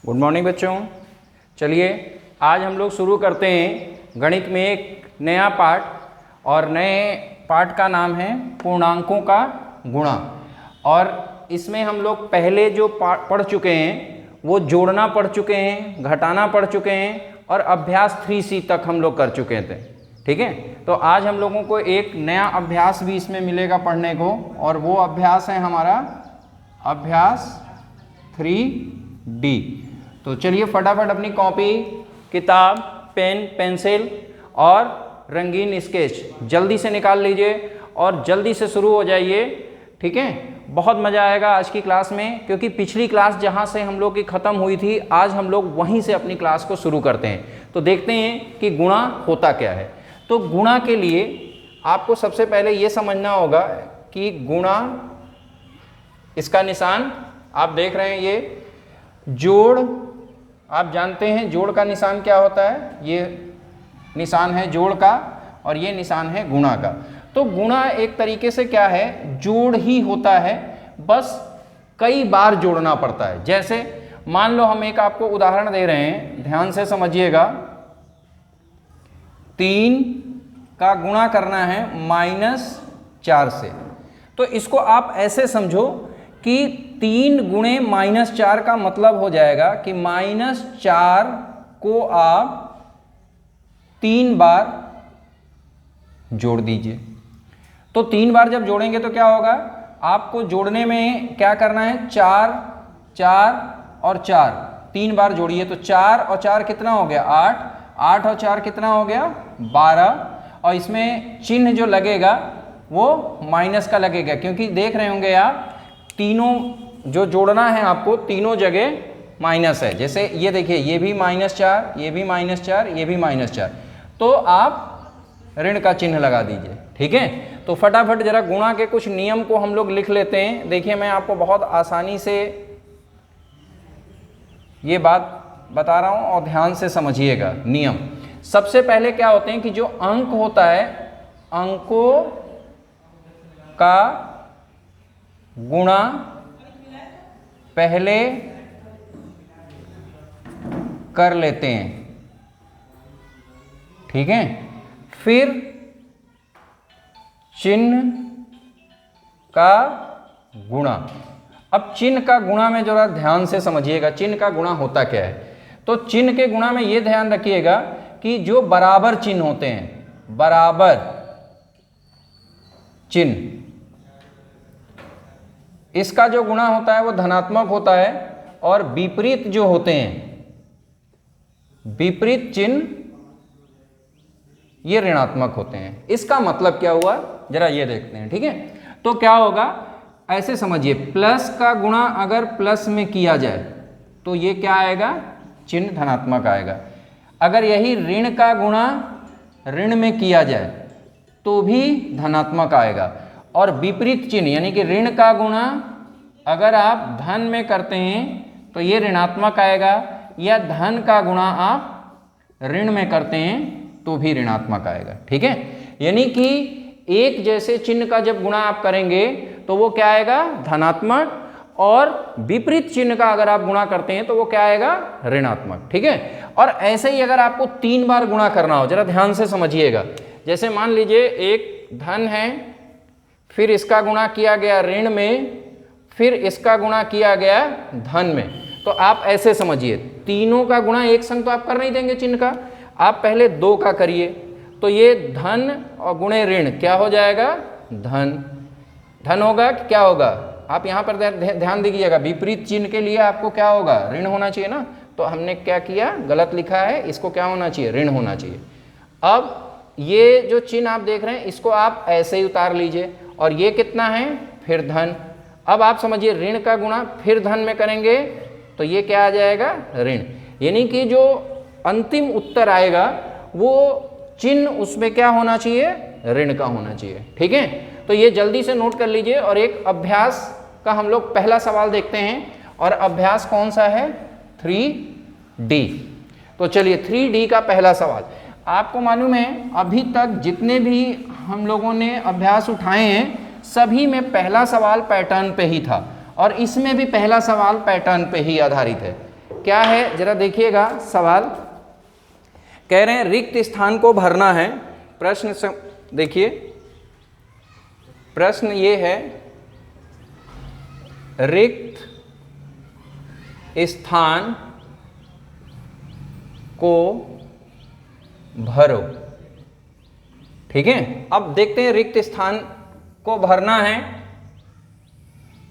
Good morning बच्चों। चलिए आज हम लोग शुरू करते हैं गणित में एक नया पाठ, और नए पाठ का नाम है पूर्णांकों का गुणा। और इसमें हम लोग पहले जो पढ़ चुके हैं वो जोड़ना पढ़ चुके हैं, घटाना पढ़ चुके हैं, और अभ्यास 3C तक हम लोग कर चुके थे। ठीक है, तो आज हम लोगों को एक नया अभ्यास भी इसमें मिलेगा पढ़ने को, और वो अभ्यास है हमारा अभ्यास 3D। तो चलिए फटाफट अपनी कॉपी, किताब, पेन, पेंसिल और रंगीन स्केच जल्दी से निकाल लीजिए और जल्दी से शुरू हो जाइए। ठीक है, बहुत मज़ा आएगा आज की क्लास में, क्योंकि पिछली क्लास जहाँ से हम लोग की ख़त्म हुई थी आज हम लोग वहीं से अपनी क्लास को शुरू करते हैं। तो देखते हैं कि गुणा होता क्या है। तो गुणा के लिए आपको सबसे पहले ये समझना होगा कि गुणा, इसका निशान आप देख रहे हैं, ये जोड़, आप जानते हैं जोड़ का निशान क्या होता है। ये निशान है जोड़ का और ये निशान है गुणा का। तो गुणा एक तरीके से क्या है, जोड़ ही होता है, बस कई बार जोड़ना पड़ता है। जैसे मान लो हम एक आपको उदाहरण दे रहे हैं, ध्यान से समझिएगा। 3 का गुणा करना है -4 से। तो इसको आप ऐसे समझो कि 3 गुणे -4 का मतलब हो जाएगा कि -4 को आप 3 बार जोड़ दीजिए। तो 3 बार जब जोड़ेंगे तो क्या होगा, आपको जोड़ने में क्या करना है, 4 4 और 4, 3 बार जोड़िए। तो 4 और 4 कितना हो गया, 8, 8 और 4 कितना हो गया, 12। और इसमें चिन्ह जो लगेगा वो माइनस का लगेगा, क्योंकि देख रहे होंगे आप तीनों जो जोड़ना है आपको, तीनों जगह माइनस है। जैसे ये देखिए, ये भी -4, ये भी -4, ये भी -4, तो आप ऋण का चिन्ह लगा दीजिए। ठीक है, तो फटाफट जरा गुणा के कुछ नियम को हम लोग लिख लेते हैं। देखिए मैं आपको बहुत आसानी से ये बात बता रहा हूं और ध्यान से समझिएगा नियम। सबसे पहले क्या होते हैं कि जो अंक होता है, अंकों का गुणा पहले कर लेते हैं। ठीक है, फिर चिन्ह का गुणा। अब चिन्ह का गुणा में जरा ध्यान से समझिएगा, चिन्ह का गुणा होता क्या है। तो चिन्ह के गुणा में ये ध्यान रखिएगा कि जो बराबर चिन्ह होते हैं, बराबर चिन्ह, इसका जो गुणा होता है वो धनात्मक होता है, और विपरीत जो होते हैं, विपरीत चिन्ह, ये ऋणात्मक होते हैं। इसका मतलब क्या हुआ जरा ये देखते हैं। ठीक है, तो क्या होगा, ऐसे समझिए, प्लस का गुणा अगर प्लस में किया जाए तो ये क्या आएगा, चिन्ह धनात्मक आएगा। अगर यही ऋण का गुणा ऋण में किया जाए तो भी धनात्मक आएगा। और विपरीत चिन्ह यानी कि ऋण का गुणा अगर आप धन में करते हैं तो ये ऋणात्मक आएगा, या धन का गुणा आप ऋण में करते हैं तो भी ऋणात्मक आएगा। ठीक है, यानी कि एक जैसे चिन्ह का जब गुणा आप करेंगे तो वो क्या आएगा, धनात्मक, और विपरीत चिन्ह का अगर आप गुणा करते हैं तो वो क्या आएगा, ऋणात्मक। ठीक है, और ऐसे ही अगर आपको 3 बार गुणा करना हो, जरा ध्यान से समझिएगा। जैसे मान लीजिए एक धन है, फिर इसका गुणा किया गया ऋण में, फिर इसका गुणा किया गया धन में, तो आप ऐसे समझिए, तीनों का गुणा एक संग तो आप कर नहीं देंगे चिन्ह का, आप पहले 2 का करिए। तो ये धन और गुणे ऋण क्या हो जाएगा, धन। धन होगा कि क्या होगा, आप यहाँ पर ध्यान दीजिएगा, विपरीत चिन्ह के लिए आपको क्या होगा, ऋण होना चाहिए ना। तो हमने क्या किया, गलत लिखा है, इसको क्या होना चाहिए, ऋण होना चाहिए। अब ये जो चिन्ह आप देख रहे हैं इसको आप ऐसे ही उतार लीजिए, और ये कितना है, फिर धन। अब आप समझिए, ऋण का गुणा फिर धन में करेंगे तो ये क्या आ जाएगा, ऋण। यानी कि जो अंतिम उत्तर आएगा वो चिन्ह उसमें क्या होना चाहिए, ऋण का होना चाहिए। ठीक है, तो ये जल्दी से नोट कर लीजिए। और एक अभ्यास का हम लोग पहला सवाल देखते हैं, और अभ्यास कौन सा है, 3D। तो चलिए 3D का पहला सवाल। आपको मालूम है अभी तक जितने भी हम लोगों ने अभ्यास उठाए हैं सभी में पहला सवाल पैटर्न पे ही था, और इसमें भी पहला सवाल पैटर्न पे ही आधारित है। क्या है जरा देखिएगा सवाल, कह रहे हैं रिक्त स्थान को भरना है। प्रश्न देखिए, प्रश्न ये है रिक्त स्थान को भरो। ठीक है, अब देखते हैं रिक्त स्थान को भरना है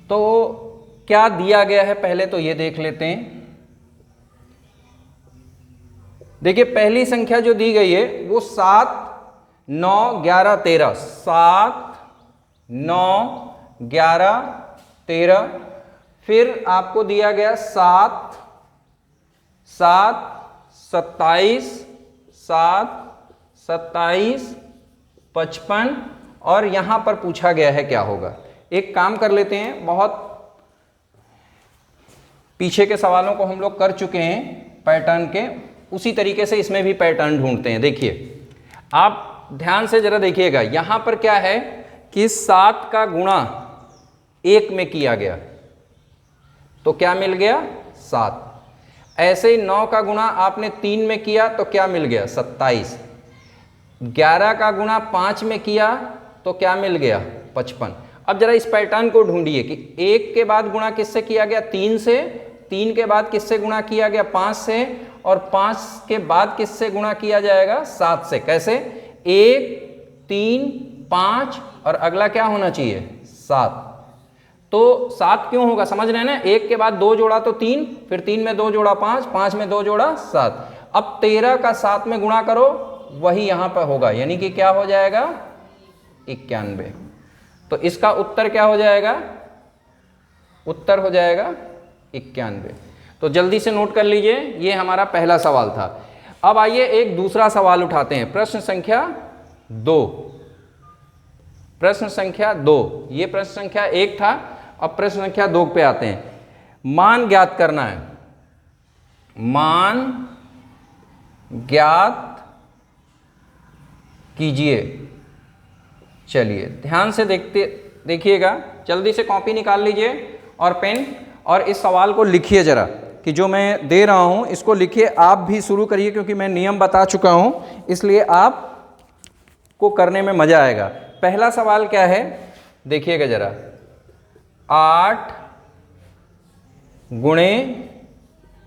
तो क्या दिया गया है, पहले तो ये देख लेते हैं। देखिए पहली संख्या जो दी गई है वो 7, 9, 11, 13, 7, 9, 11, 13, फिर आपको दिया गया 7, 7, 27, 7, 27, 55 और यहां पर पूछा गया है क्या होगा। एक काम कर लेते हैं, बहुत पीछे के सवालों को हम लोग कर चुके हैं पैटर्न के, उसी तरीके से इसमें भी पैटर्न ढूंढते हैं। देखिए आप ध्यान से जरा देखिएगा, यहां पर क्या है कि 7 का गुणा 1 में किया गया तो क्या मिल गया 7। ऐसे ही 9 का गुणा आपने 3 में किया तो क्या मिल गया 27। 11 का गुणा 5 में किया तो क्या मिल गया 55। अब जरा इस पैटर्न को ढूंढिए कि 1 के बाद गुणा किससे किया गया 3 से, 3 के बाद किससे गुणा किया गया 5 से, और 5 के बाद किससे गुणा किया जाएगा 7 से। कैसे 1, 3, 5 और अगला क्या होना चाहिए 7। तो 7 क्यों होगा समझ रहे हैं ना, 1 के बाद 2 जोड़ा तो 3, फिर 3 में 2 जोड़ा 5, 5 में 2 जोड़ा 7। अब 13 का 7 में गुणा करो, वही यहां पर होगा, यानी कि क्या हो जाएगा 91। तो इसका उत्तर क्या हो जाएगा, उत्तर हो जाएगा 91। तो जल्दी से नोट कर लीजिए, ये हमारा पहला सवाल था। अब आइए एक दूसरा सवाल उठाते हैं, प्रश्न संख्या 2। प्रश्न संख्या 2, ये प्रश्न संख्या 1 था, अब प्रश्न संख्या 2 पे आते हैं। मान ज्ञात करना है, मान ज्ञात कीजिए। चलिए ध्यान से देखिएगा, जल्दी से कॉपी निकाल लीजिए और पेन, और इस सवाल को लिखिए जरा, कि जो मैं दे रहा हूं इसको लिखिए। आप भी शुरू करिए, क्योंकि मैं नियम बता चुका हूं, इसलिए आप को करने में मजा आएगा। पहला सवाल क्या है देखिएगा जरा, 8 गुणे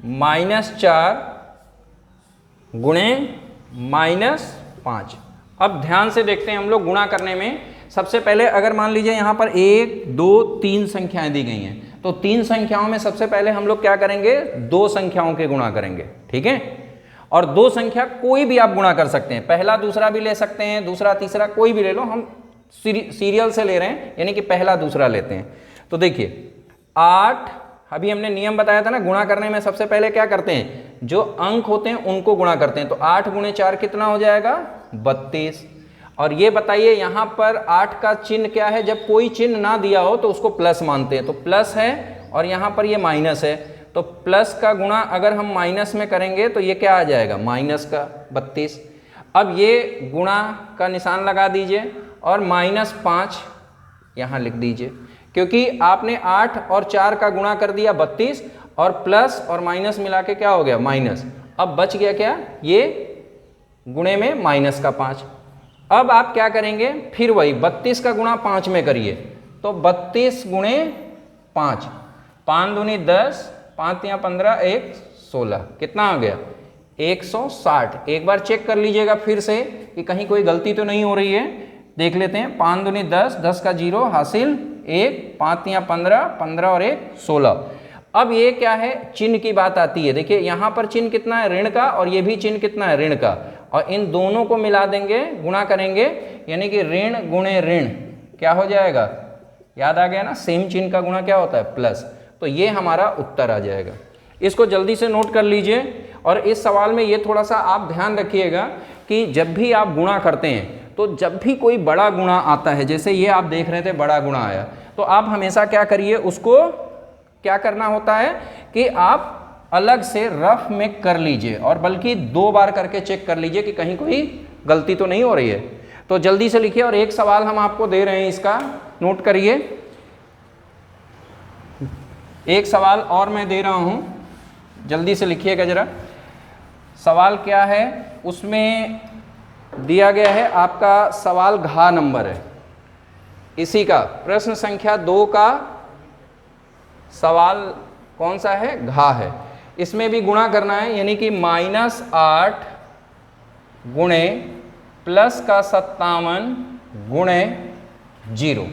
-4 गुणे -5। अब ध्यान से देखते हैं हम लोग गुणा करने में। सबसे पहले अगर मान लीजिए यहाँ पर 1, 2, 3 संख्याएं दी गई हैं, तो 3 संख्याओं में सबसे पहले हम लोग क्या करेंगे 2 संख्याओं के गुणा करेंगे। ठीक है, और 2 संख्या कोई भी आप गुणा कर सकते हैं, पहला दूसरा भी ले सकते हैं, दूसरा तीसरा कोई भी ले लो, हम सीरियल से ले रहे हैं, यानी कि पहला दूसरा लेते हैं। तो देखिए 8, अभी हमने नियम बताया था ना, गुणा करने में सबसे पहले क्या करते हैं, जो अंक होते हैं उनको गुणा करते हैं। तो 8 गुणे 4 कितना हो जाएगा 32। और ये बताइए यहाँ पर 8 का चिन्ह क्या है, जब कोई चिन्ह ना दिया हो तो उसको प्लस मानते हैं, तो प्लस है, और यहाँ पर ये माइनस है, तो प्लस का गुणा अगर हम माइनस में करेंगे तो ये क्या आ जाएगा माइनस का 32। अब ये गुणा का निशान लगा दीजिए और -5 यहाँ लिख दीजिए, क्योंकि आपने 8 और 4 का गुणा कर दिया 32, और प्लस और माइनस मिला के क्या हो गया माइनस। अब बच गया क्या, ये गुणे में माइनस का 5। अब आप क्या करेंगे, फिर वही 32 का गुणा 5 में करिए, तो 32 गुणे 5, 5 दूनी 10, 5 या 15, 1 16, कितना आ गया 160। एक बार चेक कर लीजिएगा फिर से कि कहीं कोई गलती तो नहीं हो रही है, देख लेते हैं। 5 दूनी 10, 10 का 0 हासिल 1, 5 या 15, 15 और 1 16। अब ये क्या है, चिन्ह की बात आती है। देखिए यहाँ पर चिन्ह कितना है ऋण का, और ये भी चिन्ह कितना है ऋण का, और इन दोनों को मिला देंगे, गुणा करेंगे, यानी कि ऋण गुणे ऋण क्या हो जाएगा, याद आ गया ना, सेम चिन्ह का गुणा क्या होता है प्लस। तो ये हमारा उत्तर आ जाएगा। इसको जल्दी से नोट कर लीजिए, और इस सवाल में ये थोड़ा सा आप ध्यान रखिएगा कि जब भी आप गुणा करते हैं, तो जब भी कोई बड़ा गुणा आता है, जैसे ये आप देख रहे थे बड़ा गुणा आया, तो आप हमेशा क्या करिए, उसको क्या करना होता है कि आप अलग से रफ में कर लीजिए, और बल्कि 2 बार करके चेक कर लीजिए कि कहीं कोई गलती तो नहीं हो रही है। तो जल्दी से लिखिए, और एक सवाल हम आपको दे रहे हैं, इसका नोट करिए। एक सवाल और मैं दे रहा हूं, जल्दी से लिखिएगा जरा। सवाल क्या है, उसमें दिया गया है आपका सवाल घा नंबर है, इसी का प्रश्न संख्या 2 का सवाल कौन सा है, घा है। इसमें भी गुणा करना है, यानी कि -8 गुणे प्लस का 57 गुणे 0।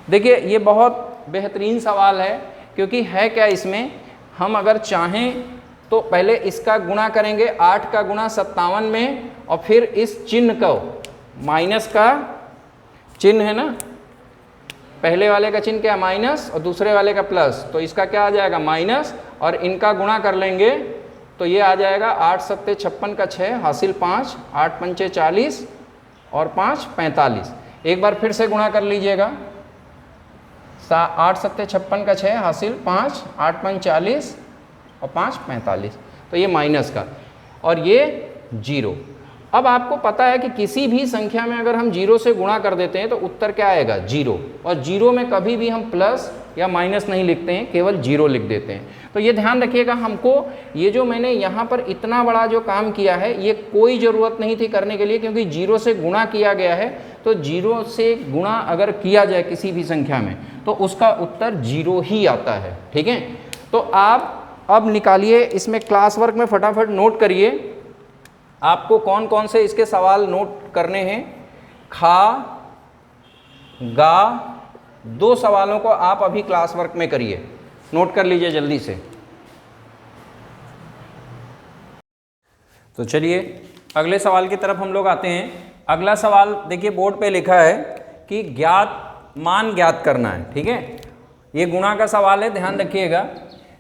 देखिए ये बहुत बेहतरीन सवाल है, क्योंकि है क्या इसमें, हम अगर चाहें तो पहले इसका गुणा करेंगे 8 का गुणा 57 में, और फिर इस चिन्ह को, माइनस का चिन्ह है ना, पहले वाले का चिन्ह क्या है माइनस और दूसरे वाले का प्लस, तो इसका क्या आ जाएगा माइनस, और इनका गुणा कर लेंगे तो ये आ जाएगा 8 सत्ते 56 का 6 हासिल 5, 8 पंचे 40 और 5 45। एक बार फिर से गुणा कर लीजिएगा, 8 सत्ते 56 का 6 हासिल 5, 8 पंच 40 और 5 45, तो ये माइनस का और ये 0। अब आपको पता है कि किसी भी संख्या में अगर हम 0 से गुणा कर देते हैं तो उत्तर क्या आएगा 0, और 0 में कभी भी हम प्लस या माइनस नहीं लिखते हैं, केवल 0 लिख देते हैं। तो ये ध्यान रखिएगा, हमको ये जो मैंने यहाँ पर इतना बड़ा जो काम किया है ये कोई ज़रूरत नहीं थी करने के लिए, क्योंकि 0 से गुणा किया गया है। तो 0 से गुणा अगर किया जाए किसी भी संख्या में तो उसका उत्तर 0 ही आता है, ठीक है। तो आप अब निकालिए, इसमें क्लास वर्क में फटाफट नोट करिए, आपको कौन कौन से इसके सवाल नोट करने हैं। खा गा 2 सवालों को आप अभी क्लास वर्क में करिए, नोट कर लीजिए जल्दी से। तो चलिए अगले सवाल की तरफ हम लोग आते हैं। अगला सवाल देखिए बोर्ड पे लिखा है कि मान ज्ञात करना है, ठीक है। ये गुणा का सवाल है, ध्यान रखिएगा।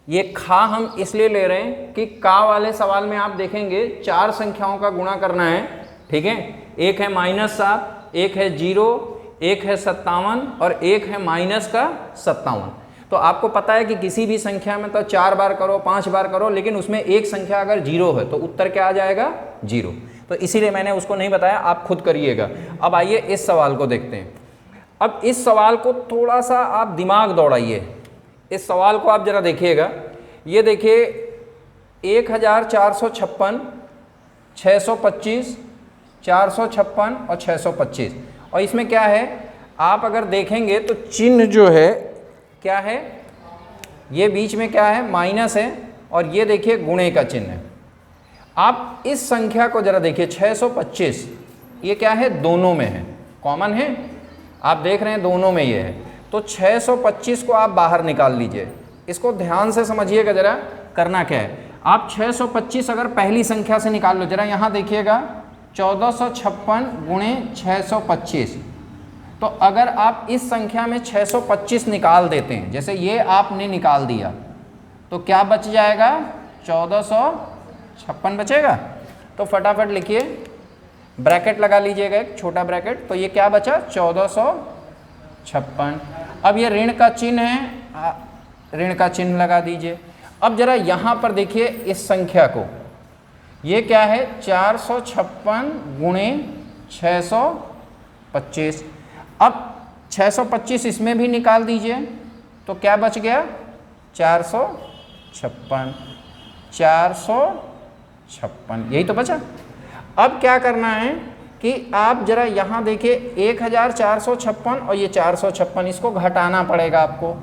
ये खा हम इसलिए ले रहे हैं कि का वाले सवाल में आप देखेंगे 4 संख्याओं का गुणा करना है, ठीक है। एक है -7, एक है 0, एक है 57 और एक है माइनस का 57। तो आपको पता है कि किसी भी संख्या में तो 4 बार करो 5 बार करो, लेकिन उसमें एक संख्या अगर 0 है तो उत्तर क्या आ जाएगा 0। तो इसीलिए मैंने उसको नहीं बताया, आप खुद करिएगा। अब आइए इस सवाल को देखते हैं। अब इस सवाल को थोड़ा सा आप दिमाग दौड़ाइए, इस सवाल को आप जरा देखिएगा। ये देखिए 1456, 625, 456 और 625, और इसमें क्या है आप अगर देखेंगे तो चिन्ह जो है क्या है, ये बीच में क्या है माइनस है, और ये देखिए गुणे का चिन्ह है। आप इस संख्या को जरा देखिए 625, ये क्या है दोनों में है, कॉमन है, आप देख रहे हैं दोनों में ये है। तो 625 को आप बाहर निकाल लीजिए, इसको ध्यान से समझिएगा जरा, करना क्या है। आप 625 अगर पहली संख्या से निकाल लो, जरा यहाँ देखिएगा 1456 गुणे 625। तो अगर आप इस संख्या में 625 निकाल देते हैं, जैसे ये आपने निकाल दिया, तो क्या बच जाएगा 1456 बचेगा। तो फटाफट लिखिए, ब्रैकेट लगा लीजिएगा एक छोटा ब्रैकेट, तो ये क्या बचा 1456। अब ये ऋण का चिन्ह है, ऋण का चिन्ह लगा दीजिए। अब जरा यहाँ पर देखिए इस संख्या को, ये क्या है 456 गुणे 625। अब 625 इसमें भी निकाल दीजिए, तो क्या बच गया 456, 456, यही तो बचा। अब क्या करना है कि आप जरा यहाँ देखिए 1456 और ये 456, इसको घटाना पड़ेगा आपको,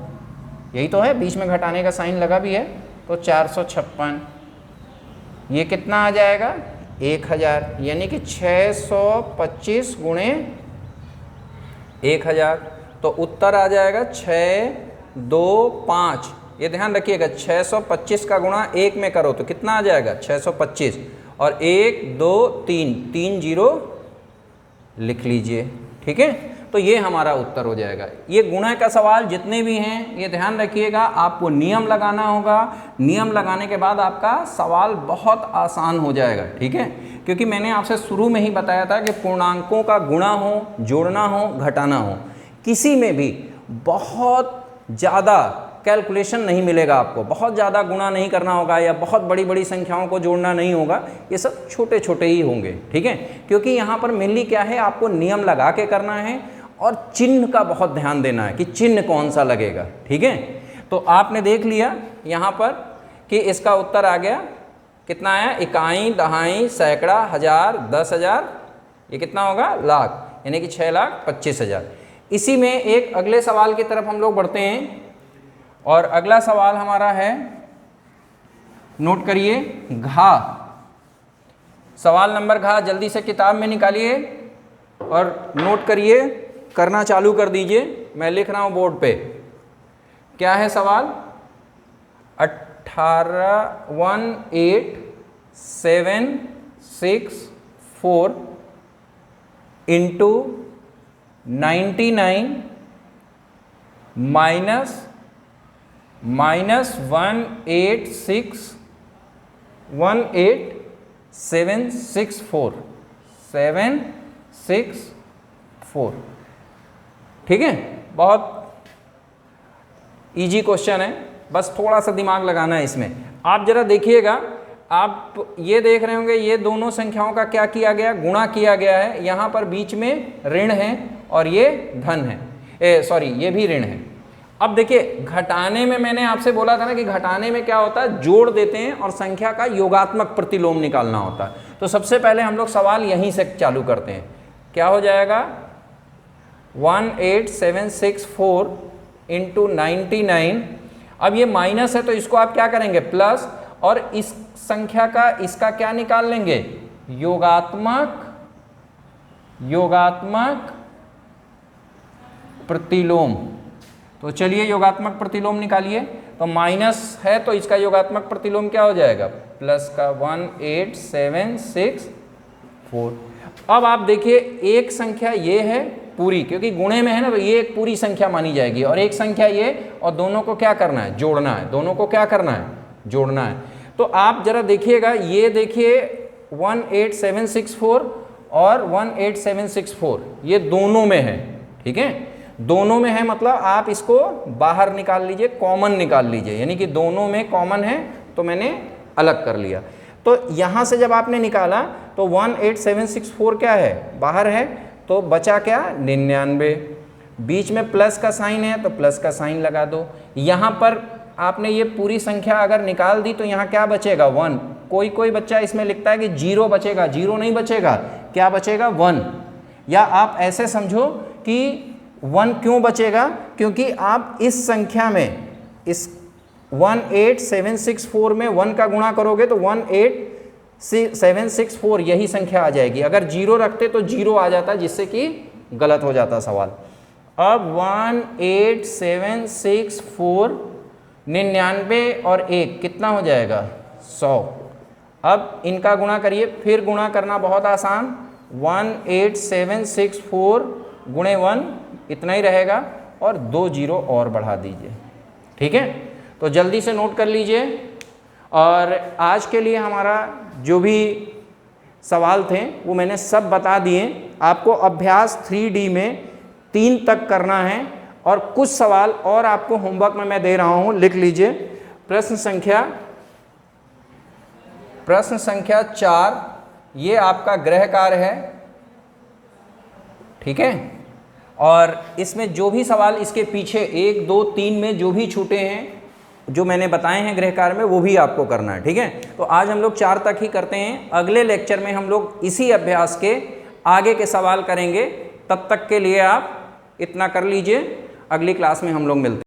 यही तो है, बीच में घटाने का साइन लगा भी है। तो 456 ये कितना आ जाएगा 1000, यानी कि 625 गुणे 1000, तो उत्तर आ जाएगा 625। ये ध्यान रखिएगा 625 का गुणा 1 में करो तो कितना आ जाएगा 625, और 1 2 3 3 0 लिख लीजिए, ठीक है। तो ये हमारा उत्तर हो जाएगा। ये गुणा का सवाल जितने भी हैं ये ध्यान रखिएगा, आपको नियम लगाना होगा। नियम लगाने के बाद आपका सवाल बहुत आसान हो जाएगा, ठीक है। क्योंकि मैंने आपसे शुरू में ही बताया था कि पूर्णांकों का गुणा हो, जोड़ना हो, घटाना हो, किसी में भी बहुत ज़्यादा कैलकुलेशन नहीं मिलेगा आपको, बहुत ज़्यादा गुणा नहीं करना होगा या बहुत बड़ी बड़ी संख्याओं को जोड़ना नहीं होगा, ये सब छोटे छोटे ही होंगे, ठीक है। क्योंकि यहाँ पर मेनली क्या है, आपको नियम लगा के करना है और चिन्ह का बहुत ध्यान देना है कि चिन्ह कौन सा लगेगा, ठीक है। तो आपने देख लिया यहाँ पर कि इसका उत्तर आ गया कितना आया, इकाई, दहाई, सैकड़ा, हजार, 10,000, ये कितना होगा, लाख, यानी कि 6,25,000। इसी में एक अगले सवाल की तरफ हम लोग बढ़ते हैं और अगला सवाल हमारा है, नोट करिए, घा। सवाल नंबर घा जल्दी से किताब में निकालिए और नोट करिए, करना चालू कर दीजिए। मैं लिख रहा हूं बोर्ड पे। क्या है सवाल, 18,18,764 इंटू 99 माइनस 764 ठीक है। बहुत इजी क्वेश्चन है, बस थोड़ा सा दिमाग लगाना है इसमें। आप जरा देखिएगा, आप ये देख रहे होंगे ये दोनों संख्याओं का क्या किया गया, गुणा किया गया है। यहाँ पर बीच में ऋण है और ये धन है, सॉरी ये भी ऋण है। अब देखिए घटाने में मैंने आपसे बोला था ना कि घटाने में क्या होता है, जोड़ देते हैं और संख्या का योगात्मक प्रतिलोम निकालना होता है। तो सबसे पहले हम लोग सवाल यहीं से चालू करते हैं। क्या हो जाएगा, 18,764 इंटू 99। अब ये माइनस है तो इसको आप क्या करेंगे, प्लस, और इस संख्या का इसका क्या निकाल लेंगे, योगात्मक प्रतिलोम। तो चलिए योगात्मक प्रतिलोम निकालिए। तो माइनस है तो इसका योगात्मक प्रतिलोम क्या हो जाएगा, प्लस का 18,764। अब आप देखिए एक संख्या ये है पूरी, क्योंकि गुणे में है ना, तो ये एक पूरी संख्या मानी जाएगी, और एक संख्या ये, और दोनों को क्या करना है, जोड़ना है। दोनों को क्या करना है, जोड़ना है। तो आप जरा देखिएगा, ये देखिए 18,764 और 18,764 ये दोनों में है, ठीक है, दोनों में है, मतलब आप इसको बाहर निकाल लीजिए, कॉमन निकाल लीजिए, यानी कि दोनों में कॉमन है तो मैंने अलग कर लिया। तो यहाँ से जब आपने निकाला तो 18,764 क्या है, बाहर है, तो बचा क्या, 99। बीच में प्लस का साइन है तो प्लस का साइन लगा दो। यहाँ पर आपने ये पूरी संख्या अगर निकाल दी तो यहाँ क्या बचेगा, 1। कोई बच्चा इसमें लिखता है कि 0 बचेगा, 0 नहीं बचेगा, क्या बचेगा, 1। या आप ऐसे समझो कि 1 क्यों बचेगा, क्योंकि आप इस संख्या में, इस 18,764 में 1 का गुणा करोगे तो 18,764 यही संख्या आ जाएगी। अगर 0 रखते तो 0 आ जाता, जिससे कि गलत हो जाता सवाल। अब 18,764 99 और 1 कितना हो जाएगा, 100। अब इनका गुणा करिए, फिर गुणा करना बहुत आसान, 18,764 गुणे 1 इतना ही रहेगा, और 2 0 और बढ़ा दीजिए, ठीक है। तो जल्दी से नोट कर लीजिए। और आज के लिए हमारा जो भी सवाल थे वो मैंने सब बता दिए। आपको अभ्यास 3D में 3 तक करना है, और कुछ सवाल और आपको होमवर्क में मैं दे रहा हूं, लिख लीजिए। प्रश्न संख्या 4 ये आपका गृह कार्य है, ठीक है। और इसमें जो भी सवाल इसके पीछे 1 2 3 में जो भी छूटे हैं, जो मैंने बताए हैं गृह कार्य में, वो भी आपको करना है, ठीक है। तो आज हम लोग 4 तक ही करते हैं। अगले लेक्चर में हम लोग इसी अभ्यास के आगे के सवाल करेंगे। तब तक के लिए आप इतना कर लीजिए, अगली क्लास में हम लोग मिलते हैं।